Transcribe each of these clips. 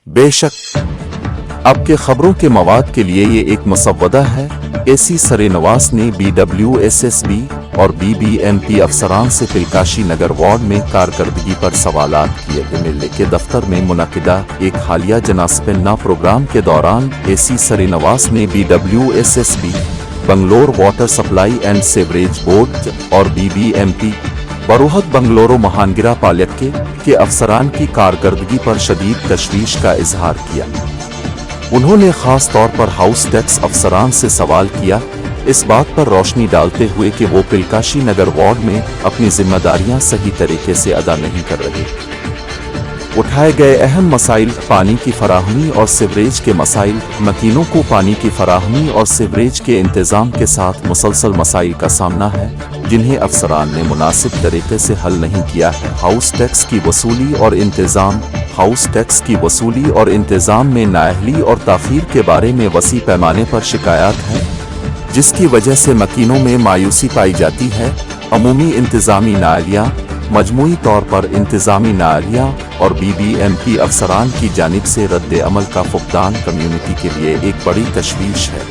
बेशक अब के खबरों के मवाद के लिए ये एक मुसव्वदा है। एसी सरेनवास ने BWSSB और BBMP अफसरान से पिलकाशी नगर वार्ड में कारकर्दगी पर सवालात किए। एमएलए के दफ्तर में मुनक्किदा एक हालिया जनासपन्ना प्रोग्राम के दौरान एसी सरेनवास ने BWSSB, Bangalore water supply and sewerage board और BBMP, बरोहत बंगलोरो महानगिरा पालिका के अफसरान की कारकर्दगी पर शदीद तशवीश का इजहार किया। उन्होंने खास तौर पर हाउस टैक्स अफसरान से सवाल किया, इस बात पर रोशनी डालते हुए कि वो पिलकाशी नगर वार्ड में अपनी जिम्मेदारियां सही तरीके से अदा नहीं कर रहे। उठाए गए अहम मसाइल पानी की फराहमी और सीवरेज के मसाइल। मकीनों को पानी की फराहमी और सीवरेज के इंतजाम के साथ मुसलसल मसाइल का सामना है, जिन्हें अफसरान ने मुनासिब तरीके से हल नहीं किया है। हाउस टैक्स की वसूली और इंतजाम। हाउस टैक्स की वसूली और इंतजाम में नाअहली और ताख़ीर के बारे में वसी पैमाने पर शिकायत है, जिसकी वजह से मकीनों में मायूसी पाई जाती है। अमूमी इंतजामी नाअहलियाँ, मजमूई तौर पर इंतजामी नाअहलियाँ और BBMP अफसरान की जानिब से रद्द अमल का फुकदान कम्युनिटी के लिए एक बड़ी तशवीश है।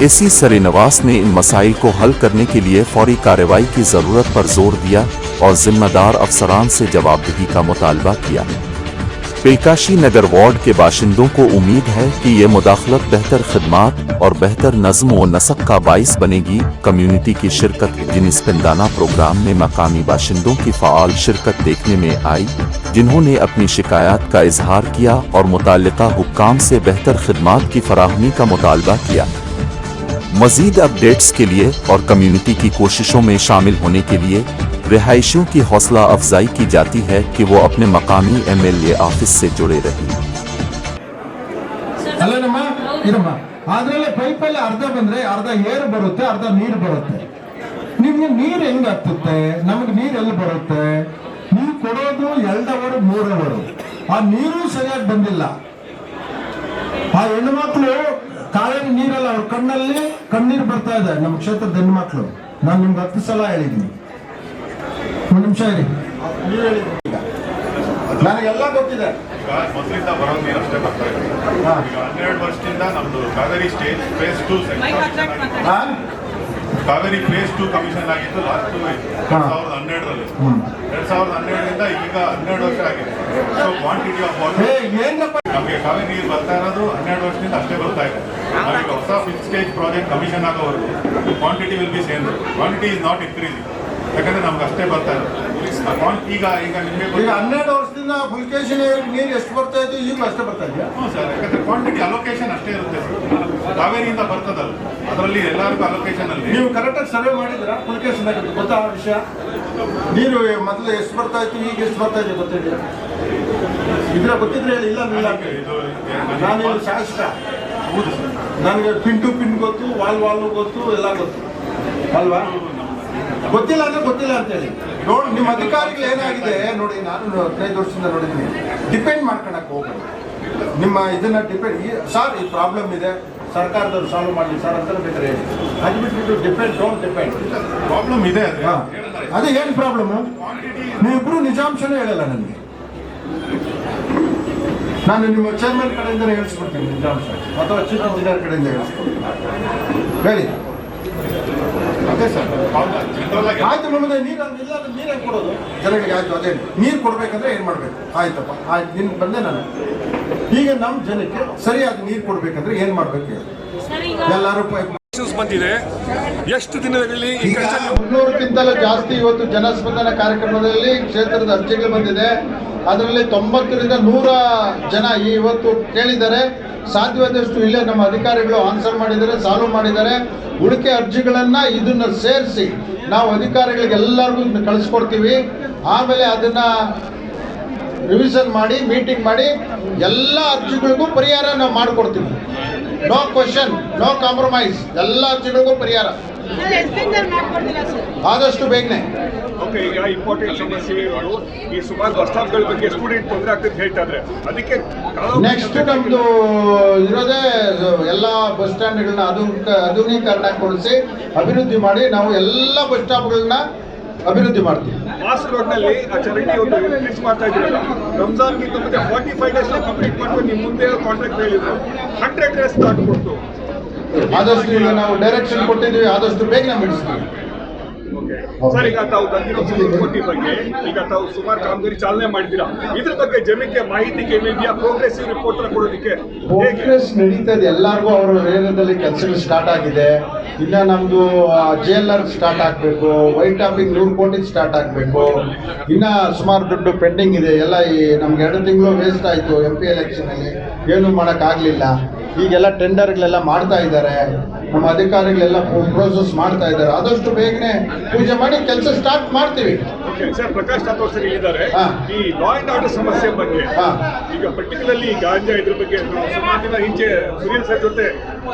एसी सरेनवास ने इन मसाइल को हल करने के लिए फौरी कार्रवाई की ज़रूरत पर जोर दिया और जिम्मेदार अफसरान से जवाबदेही का मुतालबा किया। पिलकाशी नगर वार्ड के बाशिंदों को उम्मीद है कि ये मुदाखलत बेहतर खिदमात और बेहतर नज़्म व नसक का बाइस बनेगी। कम्युनिटी की शिरकत। जिनिस्पंदाना प्रोग्राम में मकामी बाशिंदों की फ़आल शिरकत देखने में आई, जिन्होंने अपनी शिकायत का इजहार किया और मुताल्लिका हुक्काम से बेहतर खिदमात की फराहमी का मुतालबा किया। मज़ीद अपडेट्स के लिए और कम्युनिटी की कोशिशों में शामिल होने के लिए रिहायशियों की हौसला अफजाई की जाती है कि वो अपने मकामी MLA ऑफिस से जुड़े रहें। ಪೈಪಲ್ಲಿ ಅರ್ಧ ಬಂದ್ರೆ ಅರ್ಧ ಏರ್ ಬರುತ್ತೆ, ಅರ್ಧ ನೀರು ಬರುತ್ತೆ. ನಿಮ್ಗೆ ನೀರು ಹೆಂಗ್ ಹತ್ತುತ್ತೆ? ನಮಗೆ ನೀರು ಎಲ್ಲಿ ಬರುತ್ತೆ? ನೀವು ಕೊಡೋದು 2 ಅವರ್ 3 ಅವರ್, ಆ ನೀರು ಸರಿಯಾಗಿ ಬಂದಿಲ್ಲ. ಆ ಹೆಣ್ಮಕ್ಳು ಕಾವೇರಿ ನೀರಲ್ಲ, ಅವ್ರ ಕಣ್ಣಲ್ಲಿ ಕಣ್ಣೀರು ಬರ್ತಾ ಇದೆ. ನಮ್ಮ ಕ್ಷೇತ್ರದ ಹೆಣ್ಮಕ್ಳು, ನಾನು ನಿಮ್ಗೆ 10 ಸಲ ಹೇಳಿದ್ದೀನಿ. ಒಂದು ನಿಮಿಷ ಇರಿ, ನೀವು ಹೇಳಿದ್ದೀನಿ. ನನಗೆಲ್ಲ ಗೊತ್ತಿದೆ. ಮೊದಲಿಂದ ಬರೋ ನೀರು ಅಷ್ಟೇ ಬರ್ತಾ ಇದೆ. ಈಗ 12 ವರ್ಷದಿಂದ ನಮ್ದು Kaveri stage phase 2 Kaveri phase 2 commission ಆಗಿತ್ತು ಲಾಸ್ಟ್ 2012ರಲ್ಲಿ. 2012ರಿಂದ ಈಗ 12 ವರ್ಷ ಆಗಿದೆ. ಸೊ ಕ್ವಾಂಟಿಟಿ ಆಫ್ ವಾಟರ್ ನಮಗೆ ಕಾವೇರಿ ನೀರು ಬರ್ತಾ ಇರೋದು 12 ವರ್ಷದಿಂದ ಅಷ್ಟೇ ಬರ್ತಾ ಇದೆ. ಈಗ ಹೊಸ 5th ಸ್ಟೇಜ್ ಪ್ರಾಜೆಕ್ಟ್ ಕಮಿಷನ್ ಆಗೋವರೆಗೂ quantity will be same. Quantity is not increasing, ಯಾಕಂದ್ರೆ ನಮ್ಗೆ ಅಷ್ಟೇ ಬರ್ತಾ ಇದೆ. ಈಗ ನಿಮಗೆ 12 ವರ್ಷದಿಂದ ಅಪ್ಲಿಕೇಶನ್ ನೀರು ಎಷ್ಟು ಬರ್ತಾ ಇದೆ, ಈಗ ಅಷ್ಟೇ ಬರ್ತಾ ಇದೆಯಾ? ಹ್ಞೂ ಸರ್, ಯಾಕಂದ್ರೆ ಕ್ವಾಂಟಿಟಿ ಅಲೋಕೇಶನ್ ಅಷ್ಟೇ ಇರುತ್ತೆ ಸರ್. ಕಾವೇರಿಯಿಂದ ಬರ್ತದಲ್ಲ, ಅದರಲ್ಲಿ ಎಲ್ಲರಿಗೂ ಅಲೋಕೇಶನ್ ಅಲ್ಲಿ. ನೀವು ಕರೆಕ್ಟಾಗಿ ಸರ್ವೆ ಮಾಡಿದ್ರ ಅಪ್ಲಿಕೇಶನ್ ಗೊತ್ತಾ ವಿಷಯ? ನೀರು ಮೊದಲು ಎಷ್ಟು ಬರ್ತಾ ಇತ್ತು, ಈಗ ಎಷ್ಟು ಬರ್ತಾ ಇದೆ ಗೊತ್ತಿದೆಯಾ? ಇದ್ರ ಗೊತ್ತಿದ್ರೆ ಹೇಳಿ. ಇಲ್ಲ ನಾನು ಶಾಸಕ, ನನಗೆ ಪಿನ್ ಟು ಪಿನ್ ಗೊತ್ತು, ವಾಲ್ ಗೊತ್ತು, ಎಲ್ಲ ಗೊತ್ತು ಅಲ್ವಾ? ಗೊತ್ತಿಲ್ಲ ಅಂದ್ರೆ ಗೊತ್ತಿಲ್ಲ ಅಂತೇಳಿ ನೋಡಿ. ನಿಮ್ಮ ಅಧಿಕಾರಿಗಳು ಏನಾಗಿದೆ ನೋಡಿ, ನಾನು 15 ವರ್ಷದಿಂದ ನೋಡಿದ್ದೀನಿ. ಡಿಪೆಂಡ್ ಮಾಡ್ಕೊಳಕ್ಕೆ ಹೋಗ್ಬೇಡಿ. ನಿಮ್ಮ ಇದನ್ನ ಡಿಪೆಂಡ್, ಸರ್ ಈ ಪ್ರಾಬ್ಲಮ್ ಇದೆ, ಸರ್ಕಾರದವ್ರು ಸಾಲ್ವ್ ಮಾಡಲಿ ಸರ್ ಅಂತ ಬೇಕಾದ್ರೆ ಹೇಳಿ. ಅದು ಬಿಟ್ಬಿಟ್ಟು ಡೋಂಟ್ ಡಿಪೆಂಡ್. ಪ್ರಾಬ್ಲಮ್ ಇದೆ, ಅದೇ ಏನು ಪ್ರಾಬ್ಲಮ್ಮು? ನೀವಿಬ್ರು ನಿಜಾಂಶನೇ ಹೇಳಲ್ಲ ನನಗೆ. ನಾನು ನಿಮ್ಮ ಚೇರ್ಮನ್ ಕಡೆಯಿಂದನೇ ಹೇಳಿಸ್ಕೊಡ್ತೀನಿ ನಿಜಾಂಶ, ಅಥವಾ ಚೀಫ್ ಇಂಜಿನಿಯರ್ ಕಡೆಯಿಂದ ಹೇಳಿಸ್ಕೊಡ್ತೀನಿ. ಹೇಳಿ. ಅದೇ ಸರ್, ಆಯ್ತು. ನಮ್ಮದೇ ನೀರು ಇಲ್ಲ, ನೀರೇ ಕೊಡೋದು ಜನಗಳಿಗೆ. ಆಯ್ತು, ಅದೇ ನೀರು ಕೊಡ್ಬೇಕಂದ್ರೆ ಏನ್ ಮಾಡ್ಬೇಕು? ಆಯ್ತಪ್ಪ, ಆಯ್ತು, ನಿನ್ ಬಂದೆ ನಾನು. ಈಗ ನಮ್ಮ ಜನಕ್ಕೆ ಸರಿಯಾದ ನೀರು ಕೊಡ್ಬೇಕಂದ್ರೆ ಏನ್ ಮಾಡ್ಬೇಕು? ಎಲ್ಲರೂ ಬಂದಿದೆ. ಎಷ್ಟು ದಿನದಲ್ಲಿ 300ಕ್ಕಿಂತಲೂ ಜಾಸ್ತಿ ಇವತ್ತು ಜನಸ್ಪಂದನ ಕಾರ್ಯಕ್ರಮದಲ್ಲಿ ಕ್ಷೇತ್ರದ ಅರ್ಜಿಗಳು ಬಂದಿದೆ. ಅದರಲ್ಲಿ 90ರಿಂದ 100 ಜನ ಇವತ್ತು ಕೇಳಿದ್ದಾರೆ. ಸಾಧ್ಯವಾದಷ್ಟು ಇಲ್ಲೇ ನಮ್ಮ ಅಧಿಕಾರಿಗಳು ಆನ್ಸರ್ ಮಾಡಿದ್ದಾರೆ, ಸಾಲ್ವ್ ಮಾಡಿದ್ದಾರೆ. ಉಳಿಕೆ ಅರ್ಜಿಗಳನ್ನ ಇದನ್ನ ಸೇರಿಸಿ ನಾವು ಅಧಿಕಾರಿಗಳಿಗೆ ಎಲ್ಲರಿಗೂ ಕಳಿಸ್ಕೊಡ್ತೀವಿ. ಆಮೇಲೆ ಅದನ್ನ ರಿವಿಷನ್ ಮಾಡಿ ಮೀಟಿಂಗ್ ಮಾಡಿ ಎಲ್ಲ ಅರ್ಜಿಗಳಿಗೂ ಪರಿಹಾರ ನಾವು ಮಾಡಿಕೊಡ್ತೀವಿ. No question, no compromise. ಎಲ್ಲ ಅರ್ಜಿಗಳಿಗೂ ಪರಿಹಾರ ಆದಷ್ಟು ಬೇಗನೆ. ಓಕೆ, ಈಗ ಇಂಪಾರ್ಟೆಂಟ್ ಸಮಸ್ಯೆಗಳು ಈ ಸುಮಾರು ಬಸ್ ಸ್ಟಾಪ್ಗಳ ಬಗ್ಗೆ ಸ್ಟೂಡೆಂಟ್ ತೊಂದರೆ ಆಗ್ತದೆ ಹೇಳ್ತಾ ಇದ್ರೆ, ಅದಕ್ಕೆ ನೆಕ್ಸ್ಟ್ ನಮ್ದು ಇರೋದೇ ಎಲ್ಲ ಬಸ್ ಸ್ಟ್ಯಾಂಡ್ಗಳನ್ನ ಆಧುನೀಕರಣಗೊಳಿಸಿ ಅಭಿವೃದ್ಧಿ ಮಾಡಿ ನಾವು ಎಲ್ಲ ಬಸ್ ಸ್ಟಾಪ್ಗಳನ್ನ ಅಭಿವೃದ್ಧಿ ಮಾಡ್ತೀವಿ. ಮಾಸ್ಕ್ ರೋಡ್ ನಲ್ಲಿ ಆ ಚರಂಡಿ ಒಂದು ರಿಲೀಸ್ ಮಾಡ್ತಾ ಇದ್ರಲ್ಲ, ರಂಜಾನ್ಗಿಂತ ಮುಂಚೆ 45 ಡೇಸ್ ಕಂಪ್ಲೀಟ್ ಮಾಡ್ಕೊಂಡು ನಿಮ್ ಮುಂದೆ ಕಾಂಟ್ರಾಕ್ಟ್ ಹೇಳಿದ್ರು, 100 ಡೇಸ್ ಸ್ಟಾರ್ಟ್ ಕೊಡ್ತು. ಆದಷ್ಟು ಈಗ ನಾವು ಡೈರೆಕ್ಷನ್ ಕೊಟ್ಟಿದ್ದೀವಿ, ಆದಷ್ಟು ಬೇಗ ಮುಗಿಸ್ತೀವಿ. ಸರ್, ಈಗ ತಾವು ತಂದಿರೋ ಕೋಟಿ ಬಗ್ಗೆ ಈಗ ತಾವು ಸುಮಾರು ಕಾಮಗಾರಿ ಚಾಲನೆ ಮಾಡಿದ್ದೀರಾ, ಇದ್ರ ಬಗ್ಗೆ ಜನಕ್ಕೆ ಮಾಹಿತಿ ಕೇಳಿದ್ಯಾ? ಪ್ರೋಗ್ರೆಸಿವ್ ರಿಪೋರ್ಟ್ ಕೊಡೋದಕ್ಕೆ ಪ್ರೋಗ್ರೆಸ್ ನಡೀತಾ ಇದೆ. ಎಲ್ಲರಿಗೂ ಅವರ ಏರಿಯಾದಲ್ಲಿ ಕೆಲಸಗಳು ಸ್ಟಾರ್ಟ್ ಆಗಿದೆ. ಇನ್ನ ನಮ್ದು JLR ಸ್ಟಾರ್ಟ್ ಆಗಬೇಕು, ವೈಟ್ ಟಾಪಿಂಗ್ 100 ಕೋಟಿ ಸ್ಟಾರ್ಟ್ ಆಗಬೇಕು. ಇನ್ನ ಸುಮಾರು ದುಡ್ಡು ಪೆಂಡಿಂಗ್ ಇದೆ. ಎಲ್ಲ ಈ ನಮ್ಗೆ 2 ತಿಂಗಳು ವೇಸ್ಟ್ ಆಯಿತು MP ಎಲೆಕ್ಷನ್ ಅಲ್ಲಿ, ಏನು ಮಾಡೋಕ್ಕಾಗಲಿಲ್ಲ. ಈಗೆಲ್ಲ ಟೆಂಡರ್ಗಳೆಲ್ಲ ಮಾಡ್ತಾ ಇದ್ದಾರೆ, ನಮ್ಮ ಅಧಿಕಾರಿಗಳೆಲ್ಲ ಪ್ರೋಸೆಸ್ ಮಾಡ್ತಾ ಇದ್ದಾರೆ. ಆದಷ್ಟು ಬೇಗನೆ ಪೂಜೆ ಮಾಡಿ ಕೆಲಸ ಸ್ಟಾರ್ಟ್ ಮಾಡ್ತೀವಿ. ಸರ್, ಪ್ರಕಾಶ್ ರಾಥೋಡ್ ಸರ್ ಹೇಳಿದ್ದಾರೆ ಈ ಲಾ ಅಂಡ್ ಆರ್ಡರ್ ಸಮಸ್ಯೆ ಬಗ್ಗೆ. ಈಗ ಪರ್ಟಿಕ್ಯುಲರ್ಲಿ ಗಾಂಜಾ ಇದ್ರ ಬಗ್ಗೆ ನಾವು ಸುಮಾರು ದಿನ ಹಿಂಚೆ ಸುನೀಲ್ ಸರ್ ಜೊತೆ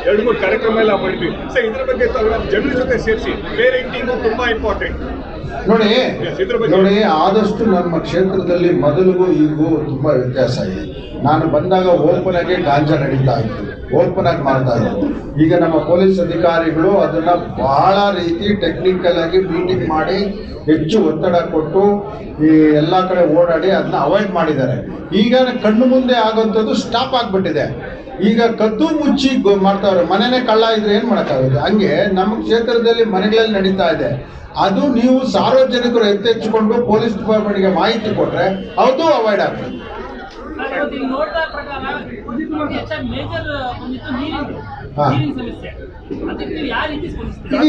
2-3 ಕಾರ್ಯಕ್ರಮ ಎಲ್ಲ ಮಾಡಿದ್ವಿ. ಸರ್, ಇದ್ರ ಬಗ್ಗೆ ಜನರ ಜೊತೆ ಸೇರಿಸಿ ಪೇರೆಂಟಿಂಗು ತುಂಬಾ ಇಂಪಾರ್ಟೆಂಟ್. ನೋಡಿ ಆದಷ್ಟು ನಮ್ಮ ಕ್ಷೇತ್ರದಲ್ಲಿ ಮೊದಲಿಗೂ ಈಗೂ ತುಂಬಾ ವ್ಯತ್ಯಾಸ ಇದೆ. ನಾನು ಬಂದಾಗ ಓಪನ್ ಆಗಿ ಗಾಂಜಾ ನಡೀತಾ ಇತ್ತು, ಓಪನ್ ಆಗಿ ಮಾಡ್ತಾ ಇದ್ರು. ಈಗ ನಮ್ಮ ಪೊಲೀಸ್ ಅಧಿಕಾರಿಗಳು ಅದನ್ನ ಬಹಳ ರೀತಿ ಟೆಕ್ನಿಕಲ್ ಆಗಿ ಮೀಟಿಂಗ್ ಮಾಡಿ ಹೆಚ್ಚು ಒತ್ತಡ ಕೊಟ್ಟು ಈ ಎಲ್ಲ ಕಡೆ ಓಡಾಡಿ ಅದನ್ನ ಅವಾಯ್ಡ್ ಮಾಡಿದ್ದಾರೆ. ಈಗ ಕಣ್ಣು ಮುಂದೆ ಆಗೋಂಥದ್ದು ಸ್ಟಾಪ್ ಆಗ್ಬಿಟ್ಟಿದೆ. ಈಗ ಕದ್ದು ಮುಚ್ಚಿ ಮಾಡ್ತಾವ್ರೆ. ಮನೆನೇ ಕಳ್ಳ ಇದ್ರೆ ಏನ್ ಮಾಡೋಕ್ಕಾಗುತ್ತೆ? ಹಂಗೆ ನಮ್ಮ ಕ್ಷೇತ್ರದಲ್ಲಿ ಮನೆಗಳಲ್ಲಿ ನಡೀತಾ ಇದೆ. ಅದು ನೀವು ಸಾರ್ವಜನಿಕರು ಎತ್ತೆಚ್ಚಿಕೊಂಡು ಪೊಲೀಸ್ ಡಿಪಾರ್ಟ್ಮೆಂಟ್ಗೆ ಮಾಹಿತಿ ಕೊಟ್ರೆ ಅದು ಅವಾಯ್ಡ್ ಆಗ್ತದೆ.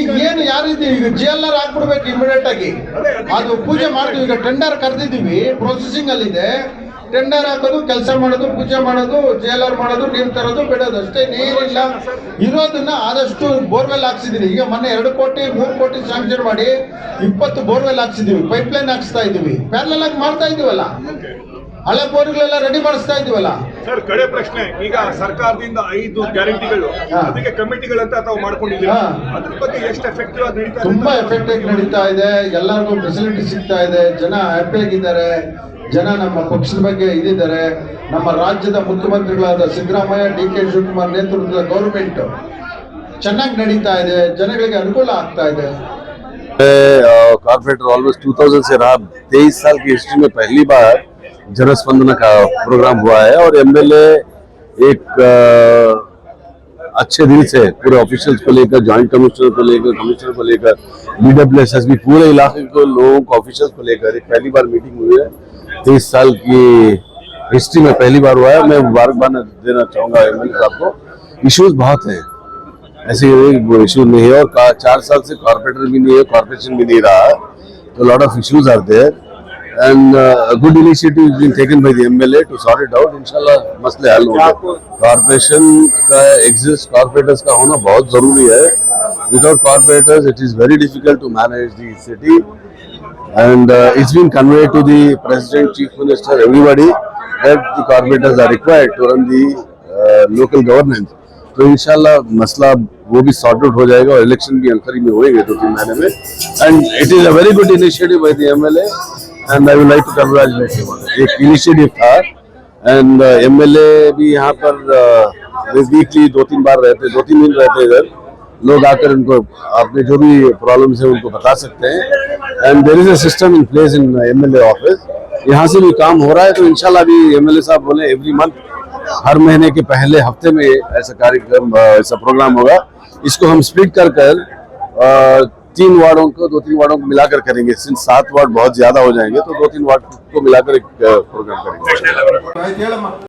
ಈಗ ಏನು ಯಾವ ರೀತಿ ಈಗ JLR ಹಾಕ್ಬಿಡ್ಬೇಕು ಇಮಿಡಿಯೇಟ್ ಆಗಿ. ಅದು ಪೂಜೆ ಮಾಡ್ತೀವಿ. ಈಗ ಟೆಂಡರ್ ಕರೆದಿದ್ದೀವಿ, ಪ್ರೊಸೆಸಿಂಗ್ ಅಲ್ಲಿ ಇದೆ. ಟೆಂಡರ್ ಹಾಕೋದು, ಕೆಲಸ ಮಾಡೋದು, ಪೂಜೆ ಮಾಡೋದು, JLR ಮಾಡೋದು, ನೀರು ತರೋದು, ಬಿಡೋದು ಅಷ್ಟೇ. ನೀರಿಲ್ಲ ಇರೋದನ್ನ ಆದಷ್ಟು ಬೋರ್ವೆಲ್ ಹಾಕ್ಸಿದೀನಿ. ಈಗ ಮೊನ್ನೆ 2 ಕೋಟಿ 3 ಕೋಟಿ ಸ್ಯಾಂಕ್ಷನ್ ಮಾಡಿ 20 ಬೋರ್ವೆಲ್ ಹಾಕ್ಸಿದೀವಿ, ಪೈಪ್ಲೈನ್ ಹಾಕ್ಸ್ತಾ ಇದೀವಿ, ಪ್ಯಾರಲಲ್ ಆಗಿ ಮಾಡ್ತಾ ಇದೀವಲ್ಲ, ಹಳೆ ಬೋರ್ಗಳೆಲ್ಲ ರೆಡಿ ಮಾಡಿಸ್ತಾ ಇದೀವಲ್ಲ. ಸರ್, ಕಡೆ ಪ್ರಶ್ನೆ, ಈಗ ಸರ್ಕಾರದಿಂದ 5 ಗ್ಯಾರಂಟಿಗಳು, ಅದಕ್ಕೆ ಕಮಿಟಿಗಳಂತ ತಾವು ಮಾಡ್ಕೊಂಡಿದ್ದೀರಾ, ಅದ್ರ ಬಗ್ಗೆ ಎಷ್ಟು ಎಫೆಕ್ಟಿವ್ ಆಗಿ ನಡೀತಾ ಇದೆ? ತುಂಬಾ ಎಫೆಕ್ಟಿವ್ ನಡೀತಾ ಇದೆ. ಎಲ್ಲರಿಗೂ ಫೆಸಿಲಿಟಿ ಸಿಗ್ತಾ ಇದೆ. ಜನ ಹ್ಯಾಪಿ ಆಗಿದ್ದಾರೆ. ಜನ ನಮ್ಮ ಪಕ್ಷದ ಬಗ್ಗೆ ಇದಿದ್ದಾರೆ. ನಮ್ಮ ರಾಜ್ಯದ ಮುಖ್ಯಮಂತ್ರಿಗಳಾದ ಸಿದ್ದರಾಮಯ್ಯ, DK ಶಿವಕುಮಾರ್ ನೇತೃತ್ವದ ಗೌರ್ಮೆಂಟ್ ಚೆನ್ನಾಗಿ ನಡೀತಾ ಇದೆ. ಜನಗಳಿಗೆ ಅನುಕೂಲ ಆಗ್ತಾ ಇದೆ. कॉर्पोरेटर ऑलमोस्ट 2000 से रहा। 23 साल की हिस्ट्री में पहली बार जनस्पंदन का प्रोग्राम हुआ है और MLA एक अच्छे दिल से पूरे ऑफिशियल्स को लेकर, जॉइंट कमिश्नर को लेकर, कमिश्नर को लेकर, BWSSB पूरे इलाके को, लोगों को, ऑफिशियल्स को लेकर एक पहली बार मीटिंग हुई है। 23 साल की हिस्ट्री में पहली बार हुआ है। मैं मुबारकबाद देना चाहूँगा MLA साहब को। इश्यूज बहुत हैं, ऐसे वो इशू नहीं है। और 4 साल से कॉर्पोरेटर भी नहीं है, कॉर्पोरेशन भी नहीं रहा, तो lot of issues are there and good initiative is been taken by the MLA to sort it out. इंशाल्लाह मसले हल होंगे। कॉर्पोरेशन का एग्जिस्ट, कॉर्पोरेटर्स का होना बहुत जरूरी है। Without corporators it is very difficult to manage the city and it's been conveyed to the president, chief minister, everybody that the corporators are required to run the local governance. तो इंशाल्लाह मसला वो भी सॉर्ट आउट हो जाएगा और election भी अंतरी में होएंगे 2-3 महीने में। And it is a very good initiative by the MLA and I would like to congratulate him. एक इनिशिएटिव था एंड MLA भी यहाँ पर वीकली 2-3 बार रहते, 2-3 दिन रहते इधर। लोग आकर इनको अपने जो भी प्रॉब्लम्स है उनको बता सकते हैं and there is a system in place in MLA office. यहाँ से भी काम हो रहा है। तो इंशाल्लाह भी MLA साहब बोले एवरी मंथ, हर महीने के पहले हफ्ते में ऐसा कार्यक्रम, ऐसा प्रोग्राम होगा। इसको हम स्प्लिट कर 3 वार्डों को, 2-3 वार्डों को मिलाकर करेंगे। सिंस 7 वार्ड बहुत ज्यादा हो जाएंगे तो 2-3 वार्ड को मिलाकर एक प्रोग्राम करेंगे।